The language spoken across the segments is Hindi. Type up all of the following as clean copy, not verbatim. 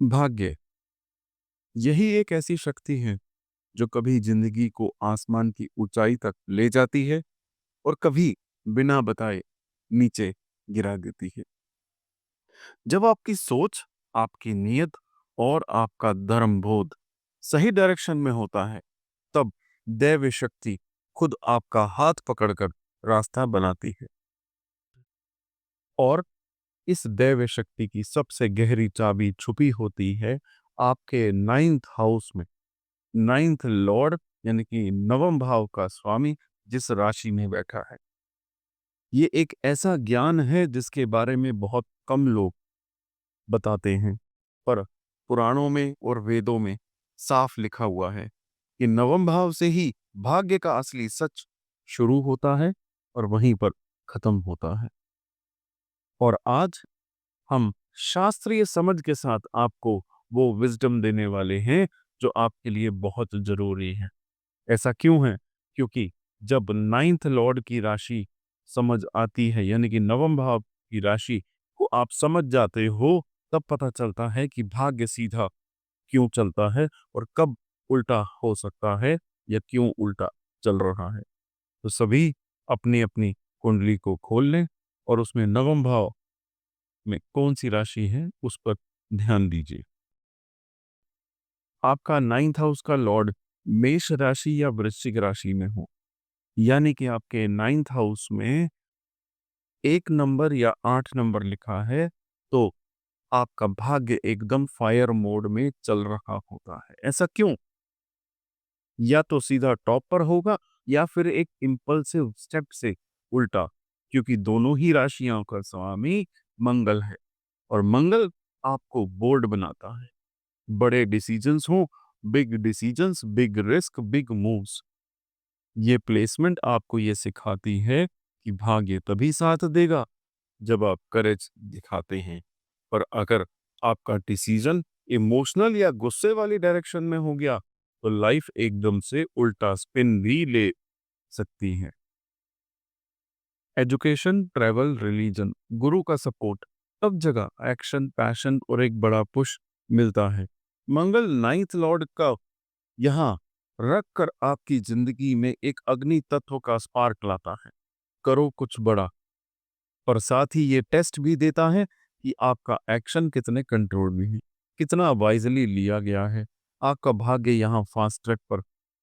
भाग्य यही एक ऐसी शक्ति है जो कभी जिंदगी को आसमान की ऊंचाई तक ले जाती है और कभी बिना बताए नीचे गिरा देती है। जब आपकी सोच, आपकी नीयत और आपका धर्म बोध सही डायरेक्शन में होता है, तब दैवी शक्ति खुद आपका हाथ पकड़कर रास्ता बनाती है। और इस दैव शक्ति की सबसे गहरी चाबी छुपी होती है आपके नाइन्थ हाउस में। नाइन्थ लॉर्ड यानी कि नवम भाव का स्वामी जिस राशि में बैठा है, ये एक ऐसा ज्ञान है जिसके बारे में बहुत कम लोग बताते हैं। पर पुराणों में और वेदों में साफ लिखा हुआ है कि नवम भाव से ही भाग्य का असली सच शुरू होता है और वहीं पर खत्म होता है। और आज हम शास्त्रीय समझ के साथ आपको वो विजडम देने वाले हैं जो आपके लिए बहुत जरूरी है। ऐसा क्यों है? क्योंकि जब नाइन्थ लॉर्ड की राशि समझ आती है, यानी कि नवम भाव की राशि को आप समझ जाते हो, तब पता चलता है कि भाग्य सीधा क्यों चलता है और कब उल्टा हो सकता है या क्यों उल्टा चल रहा है। तो सभी अपनी अपनी कुंडली को खोल लें और उसमें नवम भाव में कौन सी राशि है उस पर ध्यान दीजिए। आपका नाइन्थ हाउस का लॉर्ड मेष राशि या वृश्चिक राशि में हो, यानी कि आपके नाइन्थ हाउस में 1 नंबर या 8 नंबर लिखा है, तो आपका भाग्य एकदम फायर मोड में चल रहा होता है। ऐसा क्यों? या तो सीधा टॉप पर होगा या फिर एक इम्पल्सिव स्टेप से उल्टा, क्योंकि दोनों ही राशियों का स्वामी मंगल है और मंगल आपको बोल्ड बनाता है। बड़े डिसीजंस हो, big decisions, big risk, big moves. ये प्लेसमेंट आपको ये सिखाती है कि भाग्य तभी साथ देगा जब आप करेज दिखाते हैं। पर अगर आपका डिसीजन इमोशनल या गुस्से वाली डायरेक्शन में हो गया, तो लाइफ एकदम से उल्टा स्पिन भी ले सकती है। एजुकेशन, ट्रैवल, रिलीजन, गुरु का सपोर्ट, सब जगह एक्शन, पैशन और एक बड़ा पुश मिलता है। मंगल नाइन्थ लॉर्ड का यहाँ रख कर आपकी जिंदगी में एक अग्नि तत्व का स्पार्क लाता है। करो कुछ बड़ा, पर साथ ही ये टेस्ट भी देता है कि आपका एक्शन कितने कंट्रोल में है, कितना वाइजली लिया गया है। आपका भाग्य यहाँ फास्ट ट्रैक पर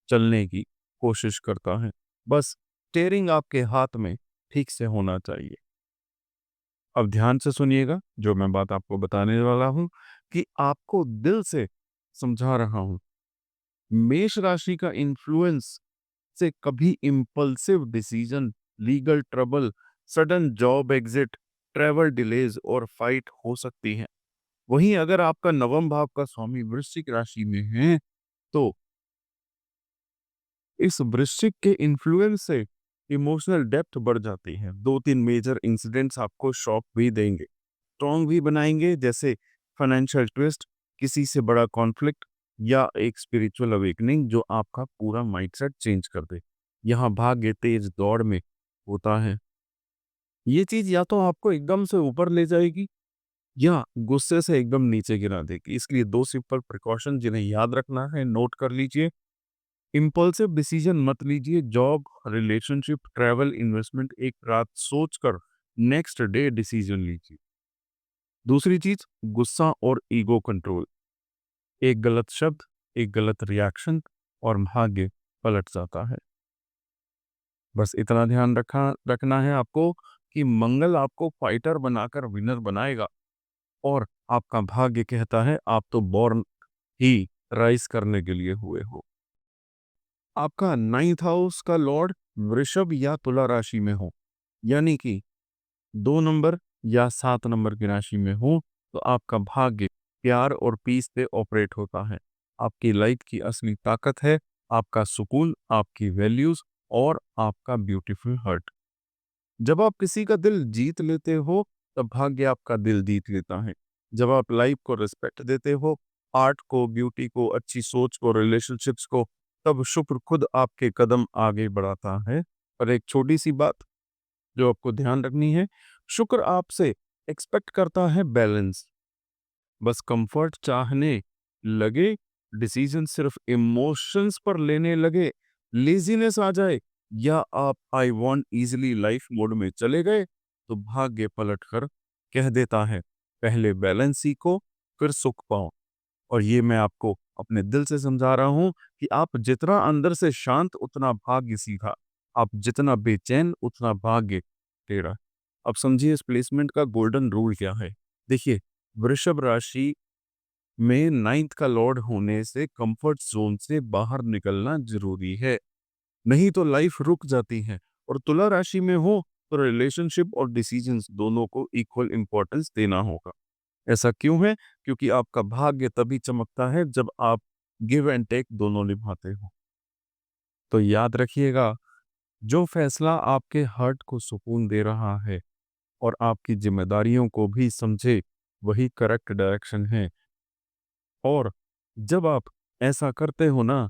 चलने की कोशिश करता है, बस स्टीयरिंग आपके हाथ में ठीक से होना चाहिए। अब ध्यान से सुनिएगा जो मैं बात आपको बताने वाला हूँ, कि आपको दिल से समझा रहा हूँ। मेष राशि का इन्फ्लुएंस से कभी impulsive decision, legal trouble, sudden job exit, travel delays और फाइट हो सकती है। वहीं अगर आपका नवम भाव का स्वामी वृश्चिक राशि में है, तो इस वृश्चिक के इन्फ्लुएंस से इमोशनल डेप्थ बढ़ जाती है। 2-3 मेजर इंसिडेंट्स आपको शॉक भी देंगे, स्ट्रॉन्ग भी बनाएंगे, जैसे फाइनेंशियल ट्विस्ट, किसी से बड़ा कॉन्फ्लिक्ट या एक स्पिरिचुअल अवेकनिंग जो आपका पूरा माइंडसेट चेंज कर दे। यहाँ भाग्य तेज दौड़ में होता है। ये चीज या तो आपको एकदम से ऊपर ले जाएगी या गुस्से से एकदम नीचे गिरा देगी। इसलिए 2 सिंपल प्रिकॉशन जिन्हें याद रखना है, नोट कर लीजिए। इम्पल्सिव डिसीजन मत लीजिए। जॉब, रिलेशनशिप, ट्रैवल, इन्वेस्टमेंट एक रात सोचकर नेक्स्ट डे डिसीजन लीजिए। दूसरी चीज, गुस्सा और ईगो कंट्रोल। एक गलत शब्द, एक गलत रिएक्शन और भाग्य पलट जाता है। बस इतना ध्यान रखना है आपको कि मंगल आपको फाइटर बनाकर विनर बनाएगा और आपका भाग्य कहता है आप तो बॉर्न ही राइज करने के लिए हुए हो। आपका नाइन्थ हाउस का लॉर्ड वृषभ या तुला राशि में हो, यानी कि 2 नंबर या 7 नंबर की राशि में हो, तो आपका भाग्य प्यार और पीस पे ऑपरेट होता है। आपकी लाइफ की असली ताकत है आपका सुकून, आपकी वैल्यूज और आपका ब्यूटीफुल हर्ट। जब आप किसी का दिल जीत लेते हो, तब भाग्य आपका दिल जीत लेता है। जब आप लाइफ को रिस्पेक्ट देते हो, आर्ट को, ब्यूटी को, अच्छी सोच को, रिलेशनशिप्स को, तब शुक्र खुद आपके कदम आगे बढ़ाता है। और एक छोटी सी बात जो आपको ध्यान रखनी है, शुक्र आपसे एक्सपेक्ट करता है बैलेंस। बस कंफर्ट चाहने लगे, डिसीजन सिर्फ इमोशंस पर लेने लगे, लेजीनेस आ जाए या आप I want easily life mode में चले गए, तो भाग्य पलट कर कह देता है पहले बैलेंस सीखो फिर सुख पाओ। और ये मैं आपको अपने दिल से समझा रहा हूं कि आप जितना अंदर से शांत उतना भाग्य सीधा, आप जितना बेचैन उतना भाग्य टेढ़ा। अब समझिए इस प्लेसमेंट का गोल्डन रूल क्या है। देखिए, वृषभ राशि में नाइन्थ का लॉर्ड होने से कंफर्ट जोन से बाहर निकलना जरूरी है, नहीं तो लाइफ रुक जाती है। और तुला राशि में हो तो रिलेशनशिप और डिसीजंस दोनों को इक्वल इंपॉर्टेंस देना होगा। ऐसा क्यों है? क्योंकि आपका भाग्य तभी चमकता है जब आप गिव एंड टेक दोनों निभाते हो। तो याद रखिएगा, जो फैसला आपके हार्ट को सुकून दे रहा है और आपकी जिम्मेदारियों को भी समझे, वही करेक्ट डायरेक्शन है। और जब आप ऐसा करते हो ना,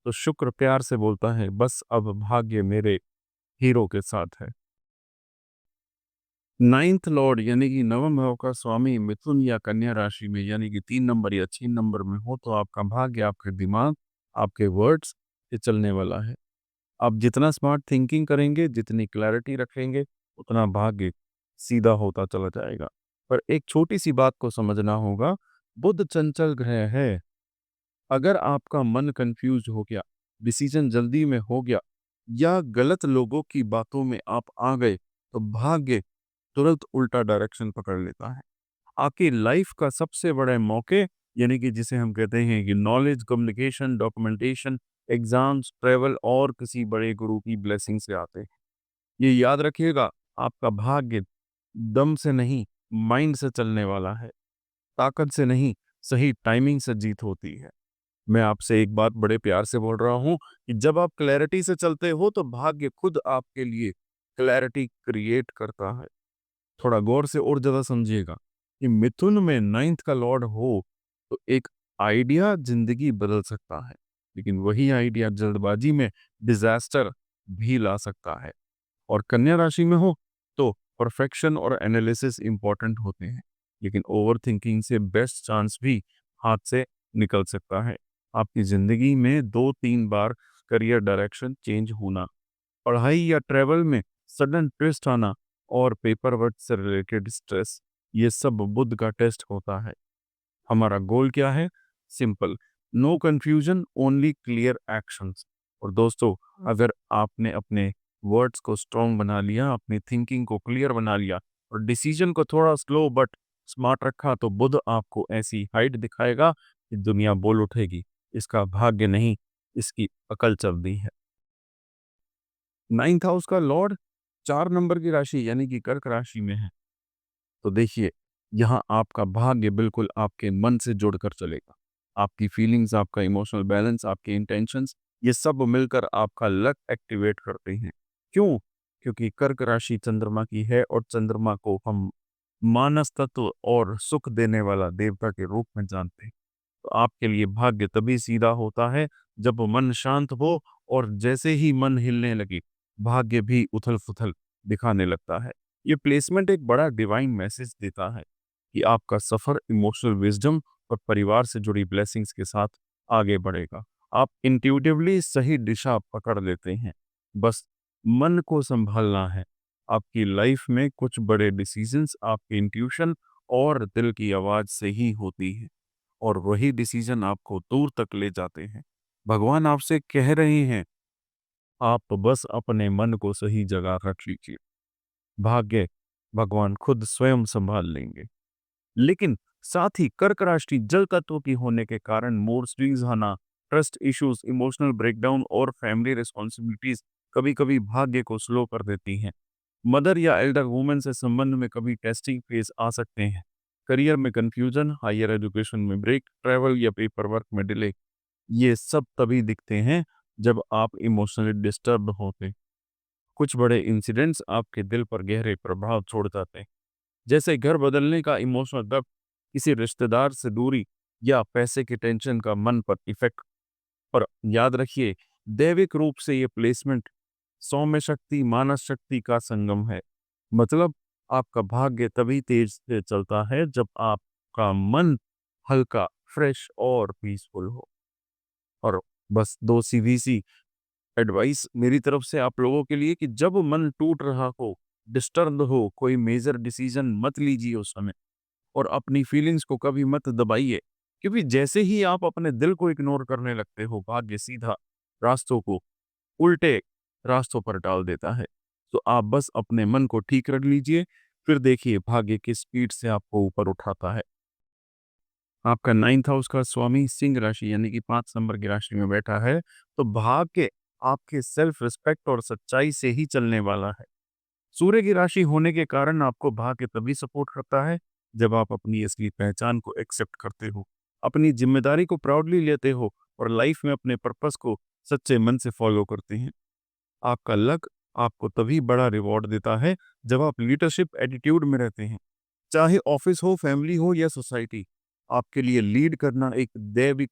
तो शुक्र प्यार से बोलता है बस अब भाग्य मेरे हीरो के साथ है। नाइन्थ लॉर्ड यानी कि नवम भाव का स्वामी मिथुन या कन्या राशि में यानी कि 3 नंबर या 6 नंबर में हो, तो आपका भाग्य आपके दिमाग, आपके वर्ड्स से चलने वाला है। आप जितना स्मार्ट थिंकिंग करेंगे, जितनी क्लैरिटी रखेंगे, उतना भाग्य सीधा होता चला जाएगा। पर एक छोटी सी बात को समझना होगा, बुध चंचल ग्रह है। अगर आपका मन कंफ्यूज हो गया, डिसीजन जल्दी में हो गया या गलत लोगों की बातों में आप आ गए, तो भाग्य तुरंत उल्टा डायरेक्शन पकड़ लेता है। आपकी लाइफ का सबसे बड़े मौके यानी कि जिसे हम कहते हैं कि knowledge, communication, documentation, exams, travel और किसी बड़े गुरु की ब्लेसिंग से आते हैं। ये याद रखिएगा, आपका भाग्य दम से नहीं, माइंड से चलने वाला है। ताकत से नहीं, सही टाइमिंग से जीत होती है। मैं आपसे एक बात बड़े प्यार से बोल रहा हूँ कि जब आप क्लैरिटी से चलते हो तो भाग्य खुद आपके लिए क्लैरिटी क्रिएट करता है। थोड़ा गौर से और ज्यादा समझिएगा कि मिथुन में नाइन्थ का लॉर्ड हो तो एक आइडिया जिंदगी बदल सकता है, लेकिन वही आइडिया जल्दबाजी में डिजास्टर भी ला सकता है। और कन्या राशि में हो तो परफेक्शन और एनालिसिस इंपॉर्टेंट होते हैं, लेकिन ओवर थिंकिंग से बेस्ट चांस भी हाथ से निकल सकता है। आपकी जिंदगी में 2-3 बार करियर डायरेक्शन चेंज होना, पढ़ाई या ट्रेवल में सडन ट्विस्ट आना और पेपर वर्क से रिलेटेड स्ट्रेस, ये सब बुध का टेस्ट होता है। हमारा गोल क्या है? Simple, no confusion, only clear actions. और दोस्तों, अगर आपने अपने वर्ड्स को स्ट्रॉन्ग बना लिया, अपनी थिंकिंग को क्लियर बना लिया और डिसीजन को थोड़ा स्लो बट स्मार्ट रखा, तो बुध आपको ऐसी हाइट दिखाएगा कि दुनिया बोल उठेगी इसका भाग्य नहीं, इसकी अकल चल दी है। नाइन्थ हाउस का लॉर्ड 4 नंबर की राशि यानी कि कर्क राशि में है। तो देखिए, यहाँ आपका भाग्य बिल्कुल आपके मन से जुड़कर चलेगा। आपकी फीलिंग्स, आपका इमोशनल बैलेंस, आपके इंटेंशंस, ये सब मिलकर आपका लक एक्टिवेट करते हैं। क्यों? क्योंकि कर्क राशि चंद्रमा की है और चंद्रमा को हम मानस तत्व और सुख देने वाला देवता के रूप में जानते हैं। तो आपके लिए भाग्य तभी सीधा होता है जब मन शांत हो, और जैसे ही मन हिलने लगे, भाग्य भी उथल-पुथल दिखाने लगता है। ये प्लेसमेंट एक बड़ा डिवाइन मैसेज देता है कि आपका सफर इमोशनल विजडम और परिवार से जुड़ी ब्लेसिंग्स के साथ आगे बढ़ेगा। आप इंट्यूटिवली सही दिशा पकड़ लेते हैं, बस मन को संभालना है। आपकी लाइफ में कुछ बड़े डिसीजंस आपके इंट्यूशन और दिल की आवाज से ही होती है, और वही डिसीजन आपको दूर तक ले जाते हैं। भगवान आपसे कह रहे हैं, आप बस अपने मन को सही जगह रख लीजिए, भाग्य भगवान खुद स्वयं संभाल लेंगे। लेकिन साथ ही कर्क राशि जल तत्व की होने के कारण मूड स्विंग्स आना, ट्रस्ट इश्यूज, इमोशनल ब्रेकडाउन और फैमिली रिस्पॉन्सिबिलिटीज कभी-कभी भाग्य को स्लो कर देती हैं। मदर या एल्डर वुमेन से संबंध में कभी टेस्टिंग फेज आ सकते हैं। करियर में कंफ्यूजन, हायर एजुकेशन में ब्रेक, ट्रैवल या पेपर वर्क में डिले, ये सब तभी दिखते हैं जब आप इमोशनली डिस्टर्ब होते। कुछ बड़े इंसिडेंट्स आपके दिल पर गहरे प्रभाव छोड़ जाते हैं, जैसे घर बदलने का इमोशनल दर्द, किसी रिश्तेदार से दूरी या पैसे की टेंशन का मन पर इफेक्ट। पर याद रखिए, दैविक रूप से ये प्लेसमेंट सौम्य शक्ति मानस शक्ति का संगम है। मतलब आपका भाग्य तभी तेज से चलता है जब आपका मन हल्का, फ्रेश और पीसफुल हो। और बस 2 सीधी-सी एडवाइस मेरी तरफ से आप लोगों के लिए कि जब मन टूट रहा हो, डिस्टर्ब्ड हो, कोई मेजर डिसीजन मत लीजिए उस समय और अपनी फीलिंग्स को कभी मत दबाइए। क्योंकि जैसे ही आप अपने दिल को इग्नोर करने लगते हो, भाग्य सीधा रास्तों को उल्टे रास्तों पर डाल देता है। तो आप बस अपने मन को ठीक रख लीजिए, फिर देखिए भाग्य किस स्पीड से आपको ऊपर उठाता है। आपका 9th हाउस का स्वामी सिंह राशि यानी कि 5 नंबर की राशि में बैठा है, तो भाग्य आपके सेल्फ रिस्पेक्ट और सच्चाई से ही चलने वाला है। सूर्य की राशि होने के कारण आपको भाग्य तभी सपोर्ट करता है, जब आप अपनी असली पहचान को एक्सेप्ट करते हो, अपनी ज़िम्मेदारी को प्राउडली लेते हो और लाइफ में अपने पर्पस को सच्चे मन से फॉलो करते हैं। आपका लक आपको तभी बड़ा रिवॉर्ड देता है, जब आप लीडरशिप एटीट्यूड में रहते हैं। चाहे ऑफिस हो, फैमिली हो या सोसाइटी, आपके लिए लीड करना एक दैविक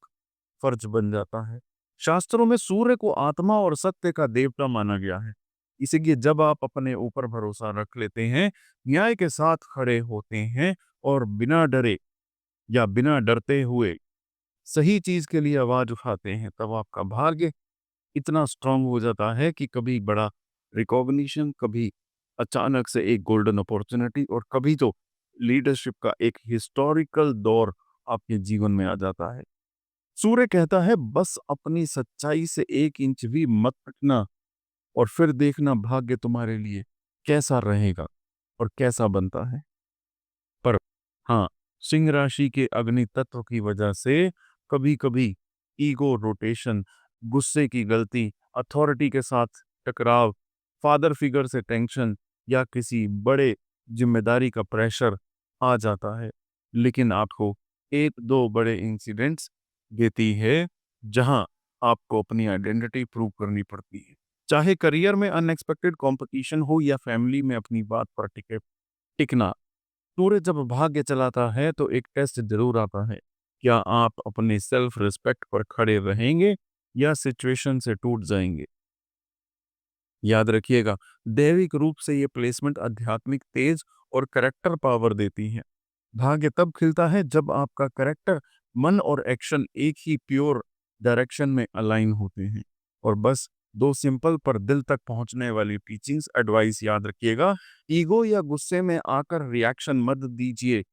फर्ज बन जाता है। शास्त्रों में सूर्य को आत्मा और सत्य का देवता माना गया है। इसीलिए जब आप अपने ऊपर भरोसा रख लेते हैं, न्याय के साथ खड़े होते हैं और बिना डरे या बिना डरते हुए सही चीज के लिए आवाज उठाते हैं, तब आपका भाग्य इतना स्ट्रांग हो जाता है कि कभी बड़ा रिकॉग्निशन, कभी अचानक से एक गोल्डन अपॉर्चुनिटी और कभी तो लीडरशिप का एक हिस्टोरिकल दौर आपके जीवन में आ जाता है। सूर्य कहता है बस अपनी सच्चाई से 1 इंच भी मत हटना और फिर देखना भाग्य तुम्हारे लिए कैसा रहेगा और कैसा बनता है। पर हाँ, सिंह राशि के अग्नि तत्व की वजह से कभी-कभी ईगो रोटेशन, गुस्से की गलती, अथॉरिटी के साथ टकराव, फादर फिगर से टेंशन या किसी बड़े जिम्मेदारी का प्रेशर आ जाता है। लेकिन आपको 1-2 बड़े इंसिडेंट्स देती है, जहां आपको अपनी आइडेंटिटी प्रूव करनी पड़ती है। चाहे करियर में अनएक्सपेक्टेड कंपटीशन हो या फैमिली में अपनी बात पर टिके टिकना। सूर्य जब भाग्य चलाता है तो एक टेस्ट जरूर आता है। क्या आप अपने सेल्फ रिस्पेक्ट पर खड़े रहेंगे या सिचुएशन से टूट जाएंगे? याद रखिएगा, दैविक रूप से ये प्लेसमेंट आध्यात्मिक तेज और करेक्टर पावर देती है। भाग्य तब खिलता है जब आपका करेक्टर, मन और एक्शन एक ही प्योर डायरेक्शन में अलाइन होते हैं। और बस 2 सिंपल पर दिल तक पहुंचने वाली टीचिंग्स एडवाइस याद रखिएगा। ईगो या गुस्से में आकर रिएक्शन मत दीजिए।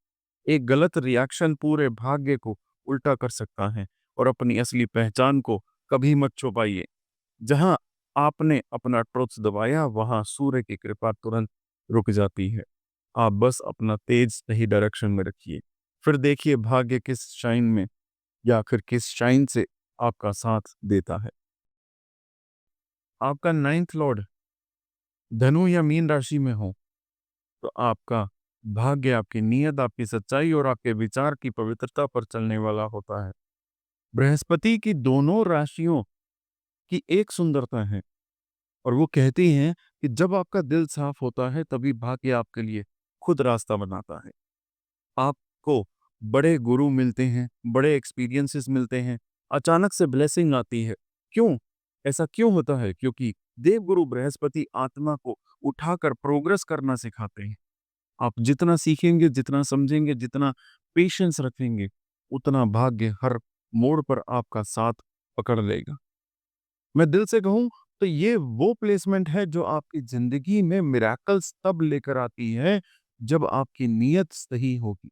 एक गलत रिएक्शन पूरे भाग्य को उल्टा कर सकता है। और अपनी असली पहचान को कभी मत छुपाइए। जहां आपने अपना ट्रुथ दबाया, वहां सूर्य की कृपा तुरंत रुक जाती है। आप बस अपना तेज सही डायरेक्शन में रखिए, फिर देखिए भाग्य किस शाइन में या फिर किस शाइन से आपका साथ देता है। आपका 9th लॉर्ड धनु या मीन राशि में हो, तो आपका भाग्य आपकी नीयत, आपकी सच्चाई और आपके विचार की पवित्रता पर चलने वाला होता है। बृहस्पति की दोनों राशियों की एक सुंदरता है और वो कहती हैं कि जब आपका दिल साफ होता है, तभी भाग्य आपके लिए खुद रास्ता बनाता है। आपको बड़े गुरु मिलते हैं, बड़े एक्सपीरियंसेस मिलते हैं, अचानक से ब्लेसिंग आती है। क्यों? ऐसा क्यों होता है? क्योंकि देवगुरु बृहस्पति आत्मा को उठाकर प्रोग्रेस करना सिखाते हैं। आप जितना सीखेंगे, जितना समझेंगे, जितना पेशेंस रखेंगे, उतना भाग्य हर मोड़ पर आपका साथ पकड़ लेगा। मैं दिल से कहूँ तो ये वो प्लेसमेंट है जो आपकी ज़िंदगी में मिरेकल्स तब लेकर आती है, जब आपकी नीयत सही होगी।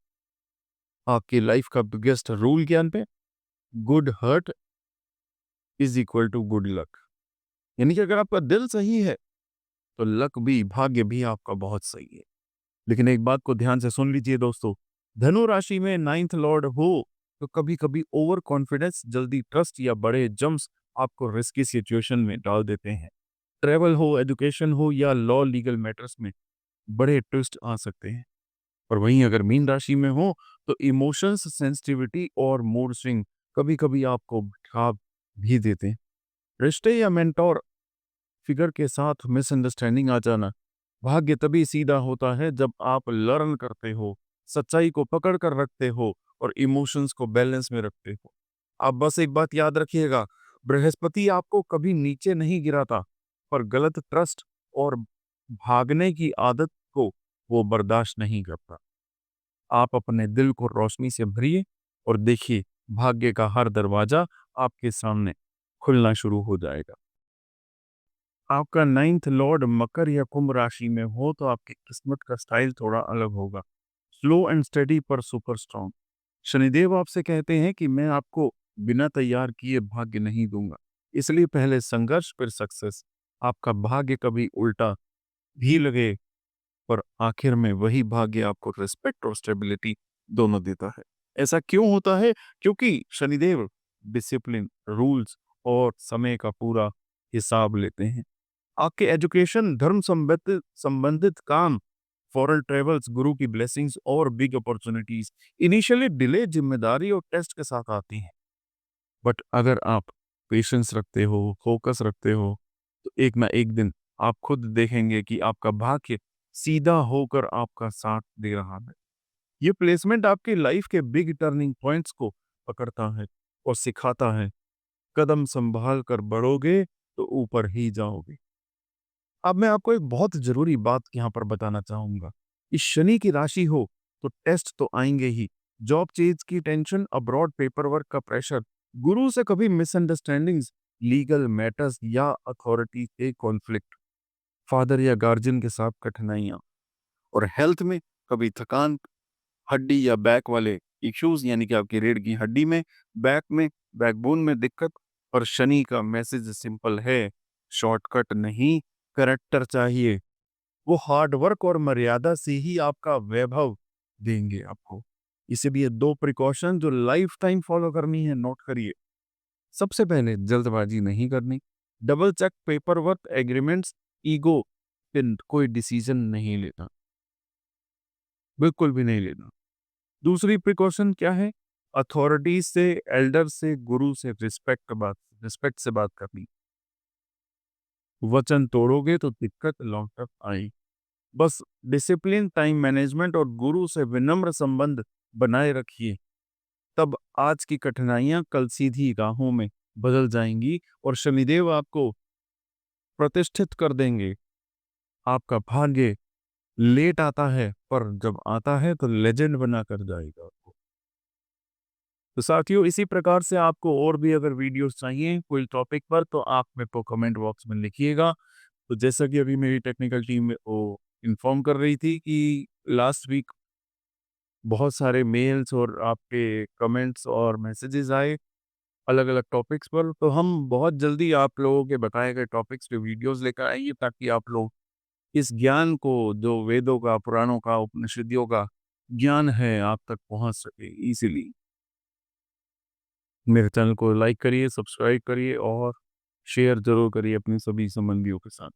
आपकी लाइफ का बिगेस्ट रूल ज्ञान पे, good heart is equal to good luck. यानी कि अगर आपका दिल सही है, तो लक भी, भाग्य भी आपका बहुत सही है। लेकिन एक बात को ध्यान से सुन लीजिए दोस्तों, धनु राशि में 9th लॉर्ड हो, तो कभी-कभी ओवर कॉन्फिडेंस, जल्दी ट्रस्ट या बड़े जंप्स आपको रिस्की सिचुएशन में डाल देते हैं। ट्रैवल हो, एजुकेशन हो या लॉ लीगल मैटर्स में बड़े ट्विस्ट आ सकते हैं। और वहीं अगर मीन राशि में हो, तो इमोशंस, सेंसिटिविटी और मूड स्विंग कभी-कभी आपको भटका भी देते हैं। रिश्ते या मेंटोर फिगर के साथ मिसअंडरस्टैंडिंग आ जाना, भाग्य तभी सीधा होता है जब आप लर्न करते हो, सच्चाई को पकड़ कर रखते हो और इमोशंस को बैलेंस में रखते हो। आप बस एक बात याद रखिएगा, बृहस्पति आपको कभी नीचे नहीं गिराता, पर गलत ट्रस्ट और भागने की आदत को वो बर्दाश्त नहीं करता। आप अपने दिल को रोशनी से भरिए और देखिए भाग्य का हर दरवाजा आपके सामने खुलना शुरू हो जाएगा। आपका 9th लॉर्ड मकर या कुंभ राशि में हो तो आपकी किस्मत का स्टाइल थोड़ा अलग होगा। स्लो एंड स्टेडी पर सुपर स्ट्रांग। शनिदेव आपसे कहते हैं कि मैं आपको बिना तैयार किए भाग्य नहीं दूंगा, इसलिए पहले संघर्ष फिर सक्सेस। आपका भाग्य कभी उल्टा भी लगे, पर आखिर में वही भाग्य आपको रिस्पेक्ट और स्टेबिलिटी दोनों देता है। ऐसा क्यों होता है? क्योंकि शनिदेव डिसिप्लिन, रूल्स और समय का पूरा हिसाब लेते हैं। आपके एजुकेशन, धर्म संबंधित संबंधित काम, फॉरेन ट्रेवल्स, गुरु की ब्लेसिंग्स और बिग अपॉर्चुनिटीज इनिशियली डिले, जिम्मेदारी और टेस्ट के साथ आती हैं। बट अगर आप पेशेंस रखते हो, फोकस रखते हो, तो एक ना एक दिन आप खुद देखेंगे कि आपका भाग्य सीधा होकर आपका साथ दे रहा है। ये प्लेसमेंट आपकी लाइफ के बिग टर्निंग पॉइंट्स को पकड़ता है और सिखाता है, कदम संभाल कर बढ़ोगे तो ऊपर ही जाओगे। अब मैं आपको एक बहुत जरूरी बात यहाँ पर बताना चाहूंगा। इस शनि की राशि हो तो टेस्ट तो आएंगे ही। जॉब चेंज की टेंशन, अब्रॉड पेपर वर्क का प्रेशर, गुरु से कभी मिसअंडरस्टैंडिंग्स, लीगल मैटर्स या अथॉरिटी के कॉन्फ्लिक्ट, फादर या गार्जियन के साथ कठिनाइयां, और हेल्थ में कभी थकान, हड्डी या बैक वाले इश्यूज, यानी कि आपकी रीढ़ की हड्डी में, बैक में, बैकबोन में दिक्कत। और शनि का मैसेज सिंपल है, शॉर्टकट नहीं, करेक्टर चाहिए। वो हार्ड वर्क और मर्यादा से ही आपका वैभव देंगे आपको। इसे भी ये 2 प्रिकॉशन जो लाइफ टाइम फॉलो करनी है, नोट करिए। सबसे पहले जल्दबाजी नहीं करनी, double check paper work, agreements, ego पे कोई डिसीजन नहीं लेना, बिल्कुल भी नहीं लेना। दूसरी प्रिकॉशन क्या है? अथॉरिटी से, एल्डर से, गुरु से रिस्पेक्ट से बात करनी। वचन तोड़ोगे तो दिक्कत लॉन्ग टर्म आई। बस डिसिप्लिन, टाइम मैनेजमेंट और गुरु से विनम्र संबंध बनाए रखिए, तब आज की कठिनाइयां कल सीधी राहों में बदल जाएंगी और शनिदेव आपको प्रतिष्ठित कर देंगे। आपका भाग्य लेट आता है, पर जब आता है तो लेजेंड बना कर जाएगा। तो साथियों, इसी प्रकार से आपको और भी अगर वीडियोस चाहिए कोई टॉपिक पर, तो आप मेरे को कमेंट बॉक्स में लिखिएगा। तो जैसा कि अभी मेरी टेक्निकल टीम वो इन्फॉर्म कर रही थी कि लास्ट वीक बहुत सारे मेल्स और आपके कमेंट्स और मैसेजेस आए अलग अलग टॉपिक्स पर, तो हम बहुत जल्दी आप लोगों के बताए गए टॉपिक्स पे वीडियोस लेकर आएंगे, ताकि आप लोग इस ज्ञान को, जो वेदों का, पुराणों का, उपनिषदियों का ज्ञान है, आप तक पहुंच सके इजीली। मेरे चैनल को लाइक करिए, सब्सक्राइब करिए और शेयर ज़रूर करिए अपने सभी संबंधियों के साथ।